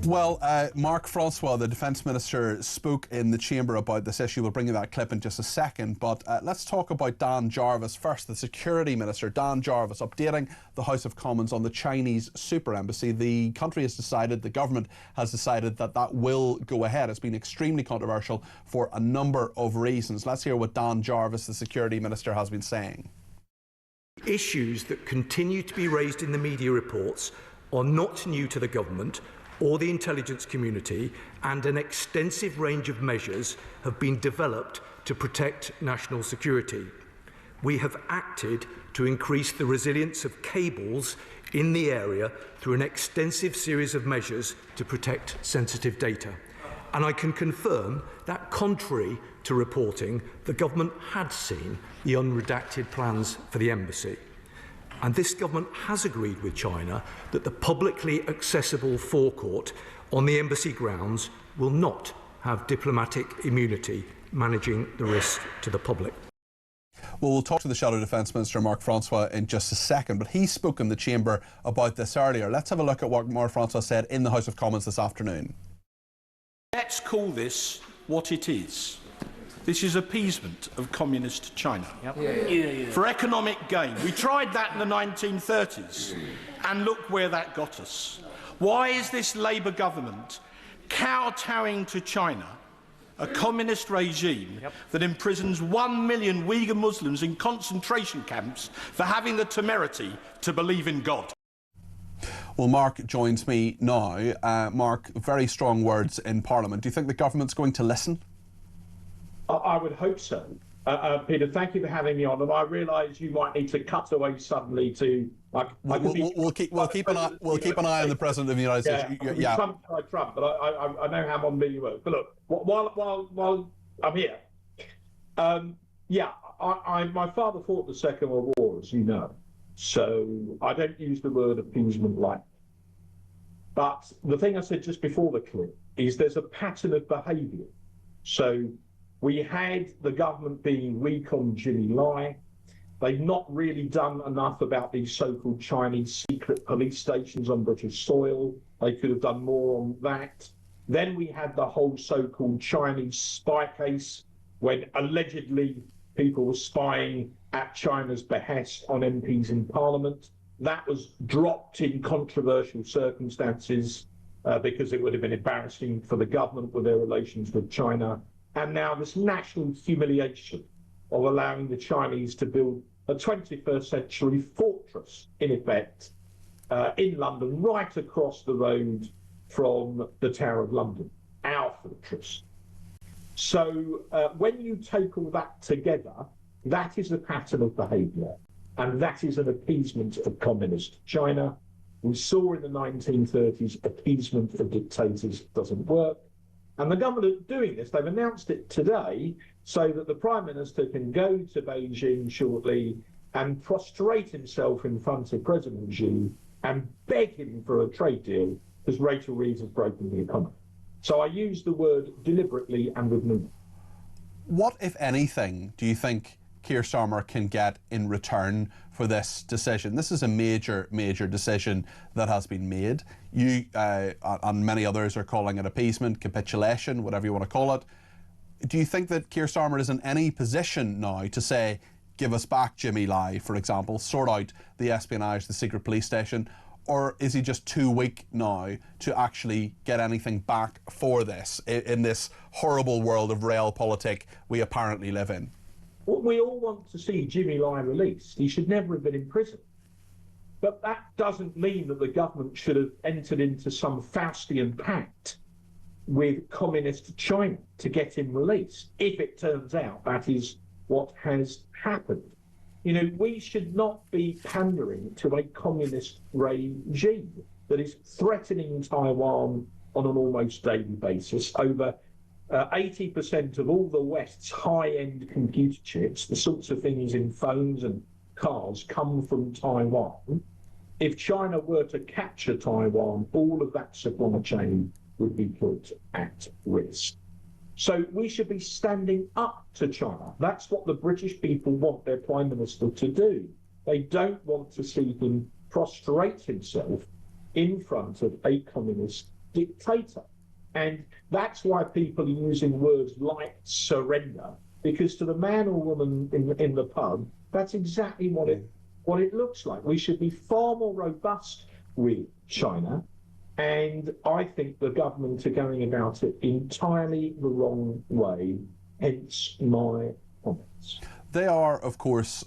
Well, Mark Francois, the Defence Minister, spoke in the Chamber about this issue. We'll bring you that clip in just a second. But let's talk about Dan Jarvis first, the Security Minister. Dan Jarvis updating the House of Commons on the Chinese super embassy. The country has decided, the government has decided that that will go ahead. It's been extremely controversial for a number of reasons. Let's hear what Dan Jarvis, the Security Minister, has been saying. Issues that continue to be raised in the media reports are not new to the government or the intelligence community, and an extensive range of measures have been developed to protect national security. We have acted to increase the resilience of cables in the area through an extensive series of measures to protect sensitive data. And I can confirm that, contrary to reporting, the government had seen the unredacted plans for the embassy. And this government has agreed with China that the publicly accessible forecourt on the embassy grounds will not have diplomatic immunity, managing the risk to the public. Well, we'll talk to the Shadow Defence Minister, Mark Francois, in just a second, but he spoke in the Chamber about this earlier. Let's have a look at what Mark Francois said in the House of Commons this afternoon. Let's call this what it is. This is appeasement of communist China. Yep. For economic gain. We tried that in the 1930s, and look where that got us. Why is this Labour government kowtowing to China, a communist regime that imprisons 1 million Uyghur Muslims in concentration camps for having the temerity to believe in God? Well, Mark joins me now. Mark, very strong words in Parliament. Do you think the government's going to listen? I would hope so. Peter, thank you for having me on. And I realise you might need to cut away suddenly to. We'll keep an eye on the President of the United States. Yeah. Trump, but I know how I'm being worked. But look, while I'm here, my father fought the Second World War, as you know, so I don't use the word appeasement lightly. But the thing I said just before the clip is there's a pattern of behaviour. So we had the government being weak on Jimmy Lai. They've not really done enough about these so-called Chinese secret police stations on British soil. They could have done more on that. Then we had the whole so-called Chinese spy case, when allegedly people were spying at China's behest on MPs in Parliament. That was dropped in controversial circumstances because it would have been embarrassing for the government with their relations with China. And now this national humiliation of allowing the Chinese to build a 21st century fortress, in effect, in London, right across the road from the Tower of London, our fortress. So when you take all that together, that is a pattern of behaviour, and that is an appeasement of communist China. We saw in the 1930s appeasement of dictators doesn't work. And the government are doing this. They've announced it today so that the Prime Minister can go to Beijing shortly and prostrate himself in front of President Xi and beg him for a trade deal because Rachel Reeves has broken the economy. So I use the word deliberately and with meaning. What, if anything, do you think Keir Starmer can get in return for this decision? This is a major decision that has been made. You and many others are calling it appeasement, capitulation, whatever you want to call it. Do you think that Keir Starmer is in any position now to say, give us back Jimmy Lai, for example, sort out the espionage, the secret police station, or is he just too weak now to actually get anything back for this in this horrible world of realpolitik we apparently live in? Well, we all want to see Jimmy Lai released. He should never have been in prison. But that doesn't mean that the government should have entered into some Faustian pact with communist China to get him released, if it turns out that is what has happened. You know, we should not be pandering to a communist regime that is threatening Taiwan on an almost daily basis. Over 80% of all the West's high-end computer chips, the sorts of things in phones and cars, come from Taiwan. If China were to capture Taiwan, all of that supply chain would be put at risk. So we should be standing up to China. That's what the British people want their Prime Minister to do. They don't want to see him prostrate himself in front of a communist dictator. And that's why people are using words like surrender, because to the man or woman in the pub, that's exactly what it looks like. We should be far more robust with China, and I think the government are going about it entirely the wrong way, hence my comments. They are, of course,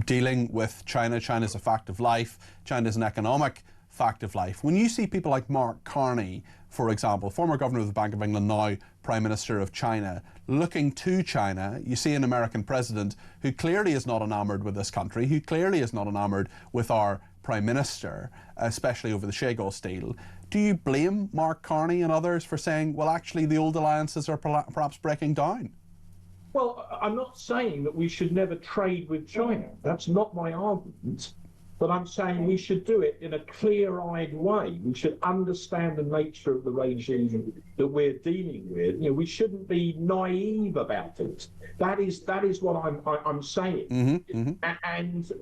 dealing with China. China's a fact of life. China's an economic fact of life. When you see people like Mark Carney, for example, former governor of the Bank of England, now Prime Minister of China, looking to China, you see an American president who clearly is not enamoured with this country, who clearly is not enamoured with our Prime Minister, especially over the Chagos deal. Do you blame Mark Carney and others for saying, well, actually, the old alliances are perhaps breaking down? Well, I'm not saying that we should never trade with China. That's not my argument. But I'm saying we should do it in a clear-eyed way. We should understand the nature of the regime that we're dealing with. You know, we shouldn't be naive about it. That is what I'm saying. And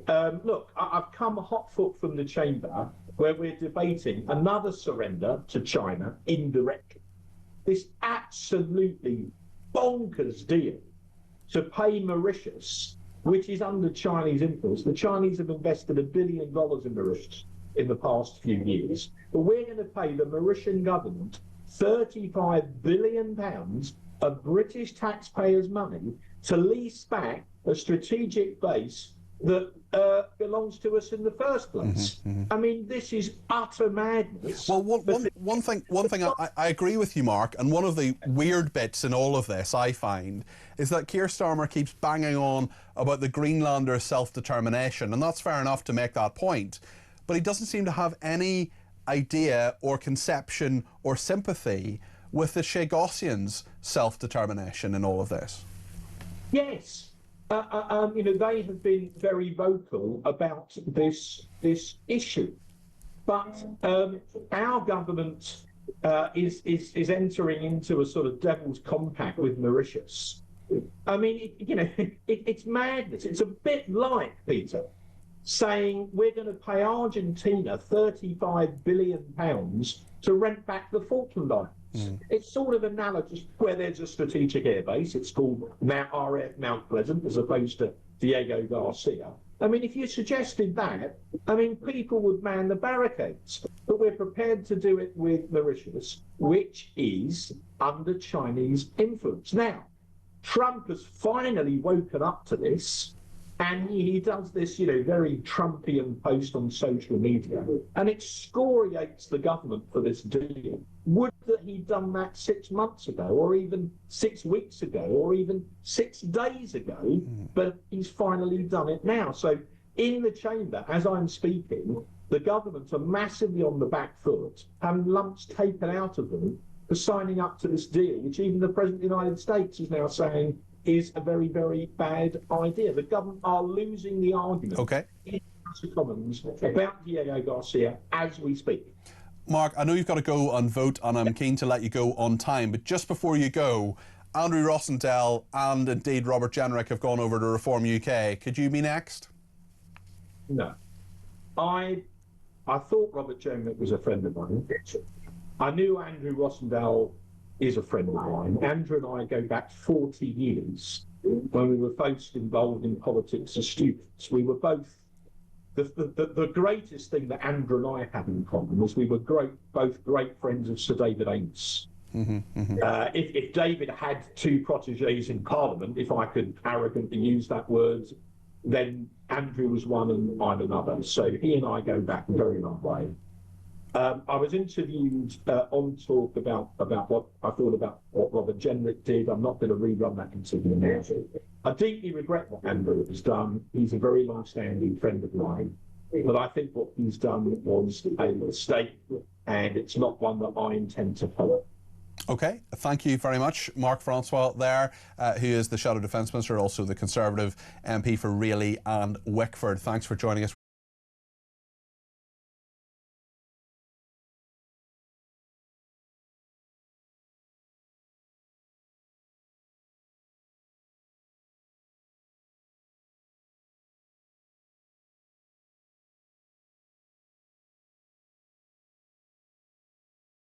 look, I've come hot foot from the chamber where we're debating another surrender to China indirectly. This absolutely bonkers deal to pay Mauritius, which is under Chinese influence. The Chinese have invested $1 billion in Mauritius in the past few years. But we're going to pay the Mauritian government £35 billion of British taxpayers' money to lease back a strategic base that belongs to us in the first place. I mean, this is utter madness. Well, one thing I agree with you, Mark, and one of the weird bits in all of this, I find, is that Keir Starmer keeps banging on about the Greenlander self-determination, and that's fair enough to make that point, but he doesn't seem to have any idea or conception or sympathy with the Chagosians' self-determination in all of this. Yes. You know, they have been very vocal about this issue, but our government is entering into a sort of devil's compact with Mauritius. I mean, it's madness. It's a bit like, Peter, saying we're going to pay Argentina £35 billion to rent back the Falkland Islands. It's sort of analogous where there's a strategic airbase. It's called RAF Mount Pleasant as opposed to Diego Garcia. I mean, if you suggested that, I mean, people would man the barricades. But we're prepared to do it with Mauritius, which is under Chinese influence. Now, Trump has finally woken up to this, and he does this, very Trumpian post on social media, and it excoriates the government for this deal. Would that he'd done that 6 months ago, or even 6 weeks ago, or even 6 days ago, but he's finally done it now. So in the chamber, as I'm speaking, the government are massively on the back foot, having lumps taken out of them for signing up to this deal, which even the President of the United States is now saying is a very, very bad idea. The government are losing the argument in the House of Commons about Diego Garcia as we speak. Mark, I know you've got to go and vote, and I'm keen to let you go on time, but just before you go, Andrew Rossendale and indeed Robert Jenrick have gone over to Reform UK. Could you be next? No. I thought Robert Jenrick was a friend of mine. I knew Andrew Rossendale is a friend of mine. Andrew and I go back 40 years when we were first involved in politics as students. We were both, the greatest thing that Andrew and I had in common was we were both great friends of Sir David Amess. If David had 2 protégés in Parliament, if I could arrogantly use that word, then Andrew was one and I'm another. So he and I go back a very long way. I was interviewed on Talk about what I thought about what Robert Jenrick did. I'm not going to rerun that interview now. I deeply regret what Andrew has done. He's a very long-standing friend of mine. But I think what he's done was a mistake, and it's not one that I intend to follow. OK, thank you very much. Mark Francois there, who is the Shadow Defence Minister, also the Conservative MP for Raleigh and Wickford. Thanks for joining us.